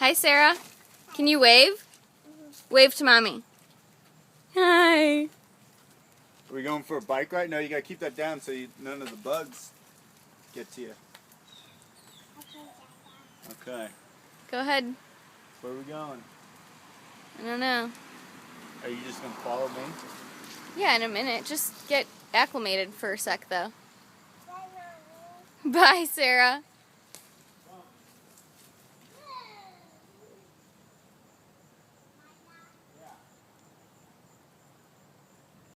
Hi, Sarah. Can you wave? Wave to Mommy. Hi. Are we going for a bike ride? No, you gotta keep that down so none of the bugs get to you. Okay. Go ahead. Where are we going? I don't know. Are you just gonna follow me? Yeah, in a minute. Just get acclimated for a sec, though. Bye, Sarah.